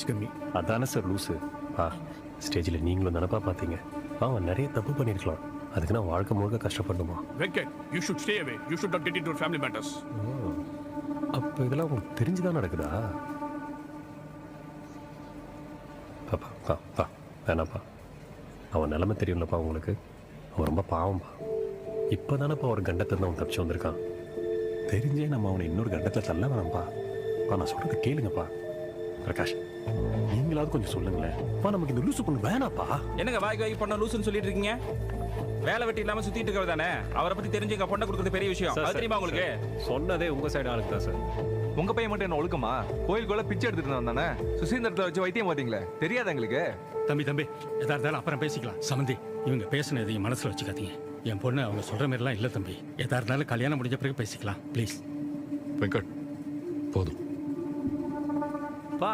கம்மி. அதானே sir loose. ஸ்டேஜில் நீங்களும் தானப்பா பார்த்தீங்க. அவன் நிறைய தப்பு பண்ணியிருக்கலாம். அதுக்கு நான் வாழ்க்கை முழுக்க கஷ்டப்படணுமா? Venkat, you should stay away. You should not get into family matters. அப்போ இதெல்லாம் உங்களுக்கு தெரிஞ்சுதான் நடக்குதா? பாப்பா வேணாப்பா. அவன் நிலைமை தெரியும்லப்பா உங்களுக்கு. அவன் ரொம்ப பாவம்பா. இப்போ தானேப்பா ஒரு கண்டத்தை அவன் தப்பிச்சு வந்திருக்கான். தெரிஞ்சே நம்ம அவனை இன்னொரு கண்டத்தில் தள்ள வேணாம்ப்பா. நான் சொல்கிறத கேளுங்கப்பா. பிரகாஷ், நீங்களாவது கொஞ்சம் சொல்லுங்களேன். நமக்கு இந்த லூசு பொண்ணு வேணாப்பா. என்னங்க வாய்க்கு பொண்ணை லூசுன்னு சொல்லிட்டு இருக்கீங்க? வேலை வெட்டி இல்லாமல் சுற்றிட்டு இருக்கிறது தானே. அவரை பற்றி தெரிஞ்சு எங்கள் பொண்ணை கொடுக்குறது பெரிய விஷயம். அது தெரியுமா உங்களுக்கு? சொன்னதே உங்கள் சைடு ஆளுக்கு தான் சார். உங்க பையன் மட்டும் என்ன ஒழுக்கமா? கோயிலுக்குள்ள பிச்சை எடுத்துட்டு வந்தானே. சுசீந்திரத்தை வச்சு வைத்தியம் பார்த்தீங்களே, தெரியாத எங்களுக்கு? தம்பி எதா இருந்தாலும் அப்புறம் பேசிக்கலாம். சமந்தி, இவங்க பேசின எதையும் மனசுல வச்சுக்காதீங்க. என் பொண்ணு அவங்க சொல்ற மாதிரிலாம் இல்லை தம்பி. எதா இருந்தாலும் கல்யாணம் முடிஞ்ச பிறகு பேசிக்கலாம் ப்ளீஸ். வெங்கட், போதும். பா